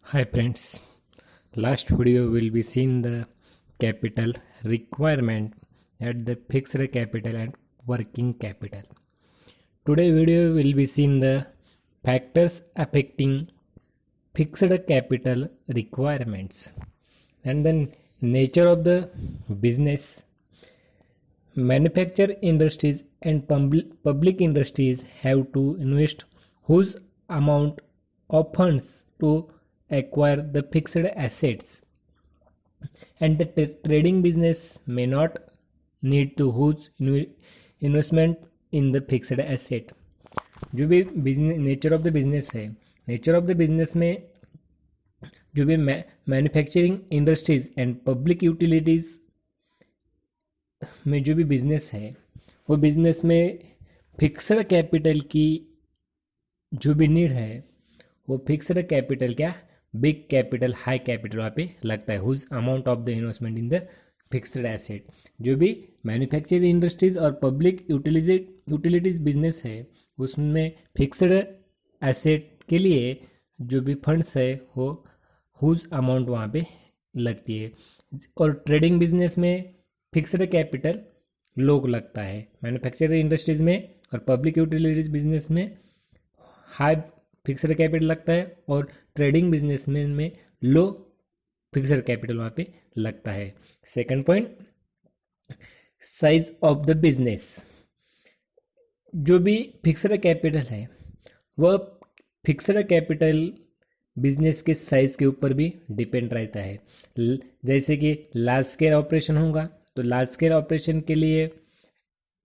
Hi friends, last video will be seen the capital requirement at the fixed capital and working capital. Today video will be seen the factors affecting fixed capital requirements and then nature of the business. Manufacture industries and public industries have to invest huge amount of funds to acquire the fixed assets, and the trading business may not need to huge investment in the fixed asset. जो भी business nature of the business है, nature of the business में जो भी manufacturing industries and public utilities में जो भी business है वो बिजनेस में फिक्स्ड कैपिटल की जो भी नीड है वो फिक्स्ड कैपिटल क्या बिग कैपिटल हाई कैपिटल वहाँ पे लगता है whose amount of the investment in the fixed asset. जो भी मैन्युफैक्चरिंग इंडस्ट्रीज और पब्लिक यूटिलिटीज बिजनेस है उसमें फिक्स्ड एसेट के लिए जो भी फंड्स है वो हुज अमाउंट वहाँ पे लगती है. और ट्रेडिंग बिजनेस में फिक्स्ड कैपिटल लोग लगता है. मैन्युफैक्चरिंग इंडस्ट्रीज में और पब्लिक यूटिलिटीज बिजनेस में हाई फिक्स्ड कैपिटल लगता है और ट्रेडिंग बिजनेस में लो फिक्स्ड कैपिटल वहाँ पे लगता है. Second point, size of the business. जो भी फिक्स्ड कैपिटल है वह फिक्स्ड कैपिटल बिजनेस के साइज के ऊपर भी डिपेंड रहता है. जैसे कि लार्ज स्केल ऑपरेशन होगा तो लार्ज स्केल ऑपरेशन के लिए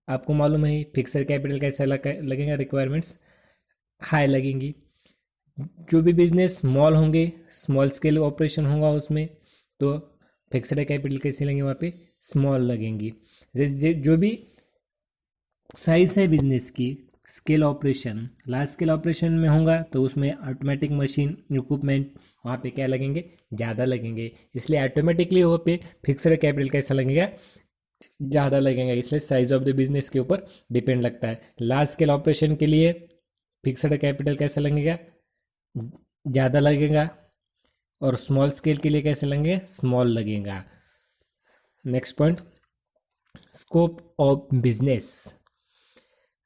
आपको मालूम है फिक्स्ड कैपिटल कैसा लगेगा, रिक्वायरमेंट्स हाई लगेंगी. जो भी बिजनेस स्मॉल होंगे, स्मॉल स्केल ऑपरेशन होगा उसमें तो फिक्स्ड कैपिटल कैसे लगेंगे वहाँ पे स्मॉल लगेंगी. जो भी साइज है बिजनेस की scale operation large scale operation में होगा तो उसमें ऑटोमेटिक मशीन इक्विपमेंट वहाँ पे क्या लगेंगे ज़्यादा लगेंगे. इसलिए ऑटोमेटिकली वहाँ पे फिक्स्ड कैपिटल कैसा लगेगा ज़्यादा लगेगा. इसलिए साइज ऑफ द बिजनेस के ऊपर डिपेंड लगता है. लार्ज स्केल ऑपरेशन के लिए फिक्स्ड कैपिटल कैसा लगेगा ज़्यादा लगेगा और स्मॉल स्केल के लिए कैसे लगेगा स्मॉल लगेगा. Next point, scope of business.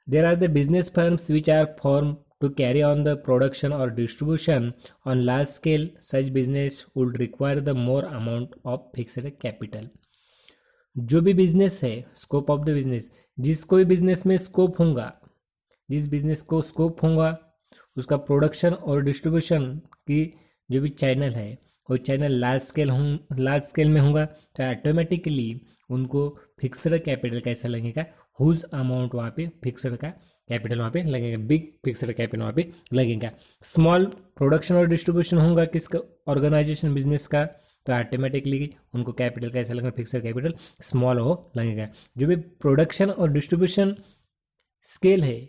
There are the business firms which are formed to carry on the production or distribution on large scale. Such business would require the more amount of fixed capital. जो भी business है, scope of the business, जिस कोई business में scope होगा, जिस business को scope होगा उसका प्रोडक्शन और डिस्ट्रीब्यूशन की जो भी चैनल है वो चैनल लार्ज स्केल में होगा तो ऑटोमेटिकली उनको फिक्स्ड कैपिटल कैसा लगेगा हुज अमाउंट वहाँ पे फिक्स्ड का कैपिटल वहाँ पे लगेगा, बिग फिक्स्ड कैपिटल वहाँ पे लगेगा. स्मॉल प्रोडक्शन और डिस्ट्रीब्यूशन होगा किसका ऑर्गेनाइजेशन बिजनेस का तो ऑटोमेटिकली उनको कैपिटल कैसा लगेगा फिक्स्ड कैपिटल स्मॉल हो लगेगा. जो भी प्रोडक्शन और डिस्ट्रीब्यूशन स्केल है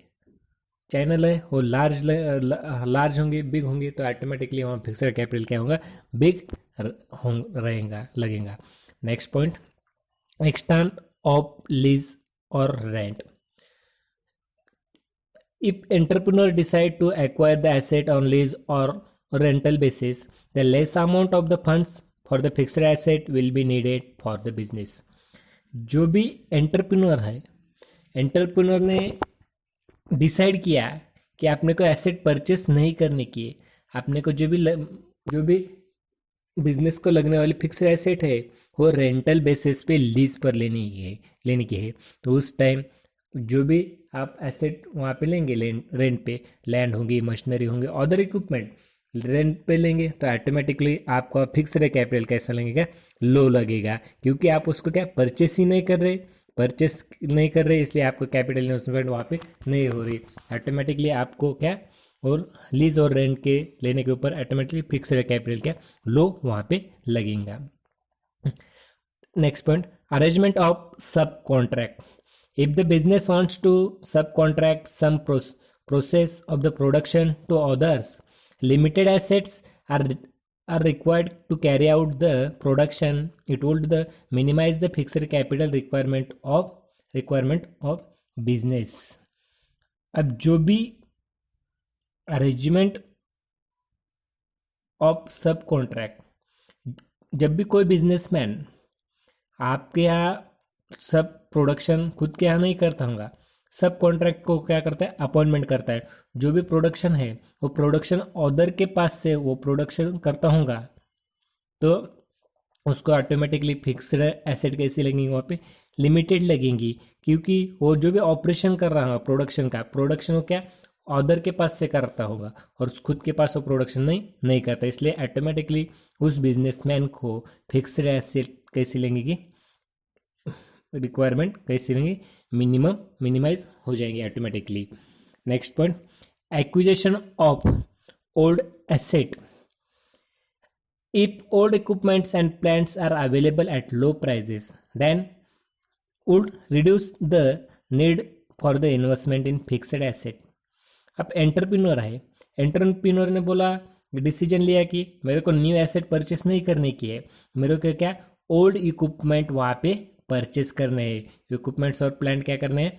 चैनल है वो लार्ज होंगे, बिग होंगे तो ऑटोमेटिकली वहाँ फिक्स्ड कैपिटल क्या होगा बिग रहेगा लगेगा. Next point, extend of lease or rent. If entrepreneur decide to acquire the asset on lease or rental basis, the less amount of the funds for the fixed asset will be needed for the business. जो भी entrepreneur है, entrepreneur ने decide किया कि आपने को asset purchase नहीं करने की है, आपने को जो भी बिजनेस को लगने वाली फिक्स एसेट है वो रेंटल बेसिस पे लीज पर लेने की है तो उस टाइम जो भी आप एसेट वहाँ पे लेंगे रेंट पे, लैंड होंगी, मशीनरी होंगे, अदर इक्विपमेंट रेंट पे लेंगे तो ऑटोमेटिकली आपका फिक्स्ड कैपिटल कैसा लगेगा लो लगेगा. क्योंकि आप उसको क्या परचेस नहीं कर रहे इसलिए आपको कैपिटल इन्वेस्टमेंट वहाँ पे नहीं हो रही. ऑटोमेटिकली आपको क्या और लीज और रेंट के लेने के ऊपर ऑटोमेटिकली फिक्स्ड कैपिटल क्या लो वहाँ पे लगेगा. Next point, arrangement of sub contract. If the business wants to sub contract some process of the production to others, limited assets are required to carry out the production. It would minimize the fixed capital requirement of business. अब जो भी arrangement of sub contract. जब भी कोई businessman आपके यहाँ सब production खुद के यहाँ नहीं करता होगा, सब कॉन्ट्रैक्ट को क्या करता है, अपॉइंटमेंट करता है। जो भी प्रोडक्शन है वो प्रोडक्शन अदर के पास से वो प्रोडक्शन करता होगा, तो उसको ऑटोमेटिकली फिक्स्ड एसेट कैसी लगेंगी, वहाँ पे लिमिटेड लगेंगी, क्योंकि वो जो भी ऑपरेशन कर रहा होगा प्रोडक्शन वो क्या अदर के पास से करता होगा और खुद के पास वो प्रोडक्शन नहीं करता। इसलिए ऑटोमेटिकली उस बिजनेसमैन को फिक्स्ड एसेट कैसी लगेगी, रिक्वायरमेंट कैसी लगेगी, मिनिमाइज हो जाएंगे automatically. Next point, acquisition of old asset. If old equipments and plants are available at low prices, then would reduce the need for the investment in fixed asset. अब entrepreneur है, entrepreneur ने बोला, decision लिया कि मेरे को new asset purchase नहीं करने की है, मेरे को क्या ओल्ड इक्विपमेंट वहाँ पे परचेस करने हैं, इक्विपमेंट्स और प्लांट क्या करने हैं,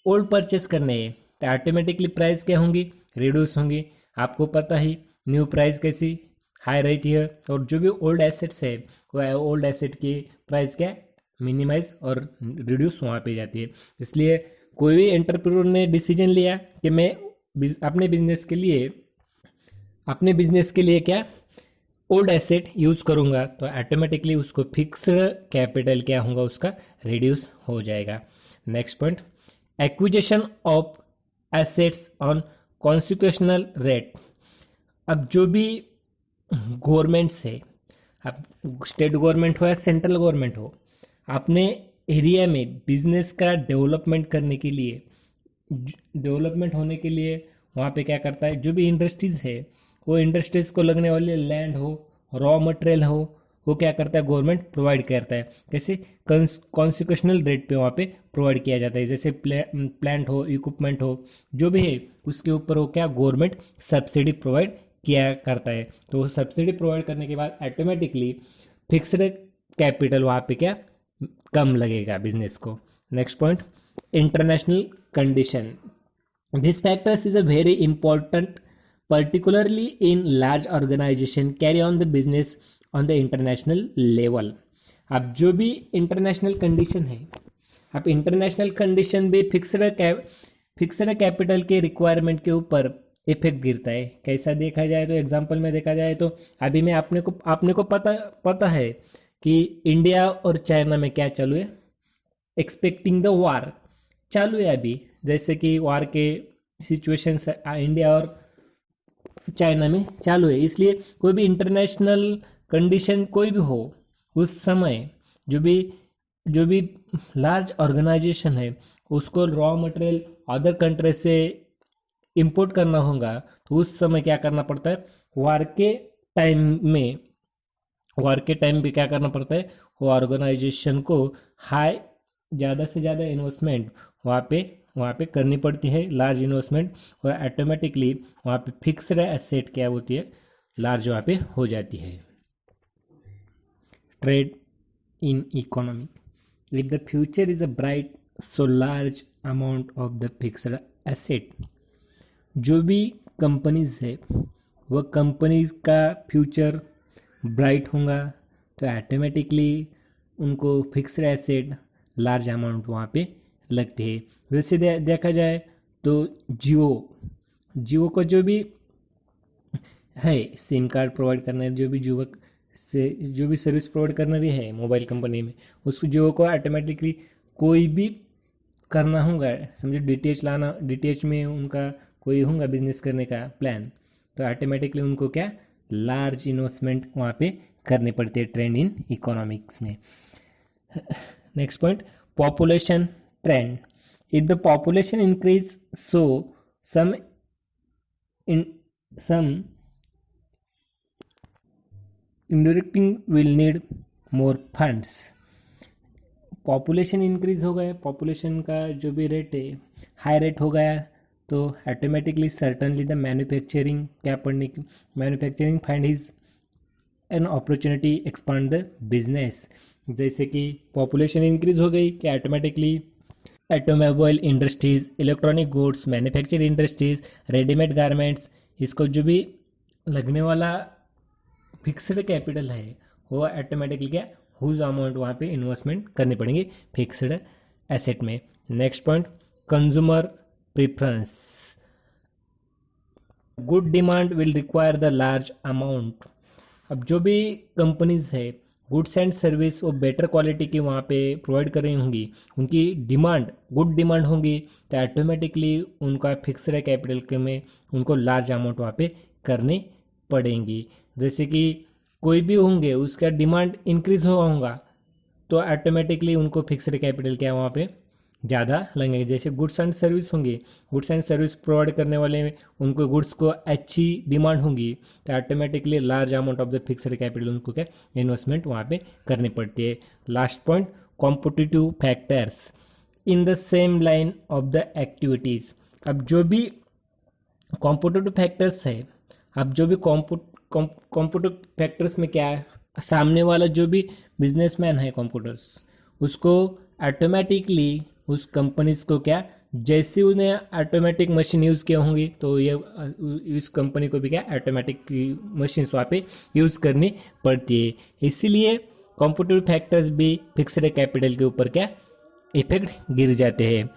ओल्ड परचेस करने हैं। तो ऑटोमेटिकली प्राइस क्या होंगी, रिड्यूस होंगी। आपको पता ही न्यू प्राइस कैसी हाई रहती है, और जो भी ओल्ड एसेट्स है वो ओल्ड एसेट की प्राइस क्या मिनिमाइज और रिड्यूस वहाँ पे जाती है। इसलिए कोई भी एंटरप्रेन्योर ने डिसीजन लिया कि मैं अपने बिजनेस के लिए क्या ओल्ड एसेट यूज़ करूँगा, तो ऑटोमेटिकली उसको फिक्स्ड कैपिटल क्या होगा, उसका रिड्यूस हो जाएगा। Next point, acquisition of assets on concessional rate. अब जो भी गवर्नमेंट्स है, अब स्टेट गवर्नमेंट हो या सेंट्रल गवर्नमेंट हो, अपने एरिया में बिजनेस का डेवलपमेंट करने के लिए, डेवलपमेंट होने के लिए वहाँ पे क्या करता है, जो भी इंडस्ट्रीज़ है वो इंडस्ट्रीज़ को लगने वाले लैंड हो, रॉ मटेरियल हो, वो क्या करता है गवर्नमेंट प्रोवाइड करता है। कैसे, कॉन्सिक्वेशनल रेट पे वहाँ पे प्रोवाइड किया जाता है। जैसे प्लांट हो, इक्विपमेंट हो, जो भी है उसके ऊपर वो क्या गवर्नमेंट सब्सिडी प्रोवाइड किया करता है। तो वो सब्सिडी प्रोवाइड करने के बाद ऑटोमेटिकली फिक्स्ड कैपिटल वहाँ पे क्या कम लगेगा बिजनेस को। Next point, international condition. This factors is a very important particularly in large organization carry on the business on the international level। अब जो भी इंटरनेशनल कंडीशन है, अब इंटरनेशनल कंडीशन भी फिक्स्ड कैपिटल के रिक्वायरमेंट के ऊपर इफेक्ट गिरता है। कैसा देखा जाए तो एग्जांपल में देखा जाए तो अभी मैं आपने को पता है कि इंडिया और चाइना में क्या चालू है, एक्सपेक्टिंग द वार चालू है अभी। जैसे कि वार के सिचुएशंस इंडिया और चाइना में चालू है, इसलिए कोई भी इंटरनेशनल कंडीशन कोई भी हो, उस समय जो भी लार्ज ऑर्गेनाइजेशन है उसको रॉ मटेरियल अदर कंट्री से इंपोर्ट करना होगा, तो उस समय क्या करना पड़ता है, वार के टाइम पे क्या करना पड़ता है, वो ऑर्गेनाइजेशन को ज़्यादा से ज़्यादा इन्वेस्टमेंट वहाँ पे करनी पड़ती है, लार्ज इन्वेस्टमेंट, और ऑटोमेटिकली वहाँ पे फिक्स्ड एसेट क्या होती है, लार्ज वहाँ पे हो जाती है। Trade in economy, if the future is a bright so large amount of the fixed asset. जो भी कंपनीज है वह कंपनीज का फ्यूचर ब्राइट होगा, तो ऑटोमेटिकली उनको फिक्स्ड एसेट लार्ज अमाउंट वहाँ पे लगती है। वैसे देखा जाए तो जियो को जो भी है सिम कार्ड प्रोवाइड करना है, जो भी सर्विस प्रोवाइड करना रही है मोबाइल कंपनी में, उस जियो को ऑटोमेटिकली कोई भी करना होगा, समझो डीटीएच में उनका कोई होगा बिजनेस करने का प्लान, तो ऑटोमेटिकली उनको क्या लार्ज इन्वेस्टमेंट वहाँ पे करनी पड़ती है ट्रेंड इन इकोनॉमिक्स में। Next point, population trend. If the population increase, so some indirecting will need more funds. Population increase हो गया, पॉपुलेशन का जो भी रेट है हाई रेट हो गया, तो automatically certainly the manufacturing find is an opportunity expand the business. जैसे कि पॉपुलेशन इंक्रीज हो गई कि automatically automobile industries, electronic goods, manufacturing industries, readymade garments, इसको जो भी लगने वाला फिक्स्ड कैपिटल है वो ऑटोमेटिकली क्या हुज अमाउंट वहाँ पे इन्वेस्टमेंट करनी पड़ेंगे फिक्स्ड एसेट में। Next point, consumer preference, good demand will require the large amount. अब जो भी कंपनीज है गुड्स एंड सर्विस वो बेटर क्वालिटी की वहाँ पे प्रोवाइड कर रही होंगी, उनकी डिमांड गुड डिमांड होंगी, तो ऑटोमेटिकली उनका फिक्स्ड कैपिटल के में उनको लार्ज अमाउंट वहाँ पे करनी पड़ेंगी। जैसे कि कोई भी होंगे उसका डिमांड इंक्रीज हुआ होगा तो ऑटोमेटिकली उनको फिक्स्ड कैपिटल क्या वहाँ पे ज़्यादा लगेंगे। जैसे गुड्स एंड सर्विस होंगे, गुड्स एंड सर्विस प्रोवाइड करने वाले में उनको गुड्स को अच्छी डिमांड होगी तो automatically large amount of the fixed capital उनको क्या इन्वेस्टमेंट वहाँ पे करनी पड़ती है। Last point, competitive factors in the same line of the activities. अब जो भी कॉम्पिटिटिव फैक्टर्स है, अब जो भी कॉम्पिटिटिव फैक्टर्स में क्या है, सामने वाला जो भी बिजनेसमैन है कंप्यूटर्स उसको ऑटोमेटिकली उस कंपनीज को क्या जैसे उन्हें ऑटोमेटिक मशीन यूज़ किए होंगी तो ये इस कंपनी को भी क्या ऑटोमेटिक मशीन वहाँ पे यूज़ करनी पड़ती है। इसीलिए कॉम्पिटिटिव फैक्टर्स भी फिक्स्ड कैपिटल के ऊपर क्या इफेक्ट गिर जाते हैं।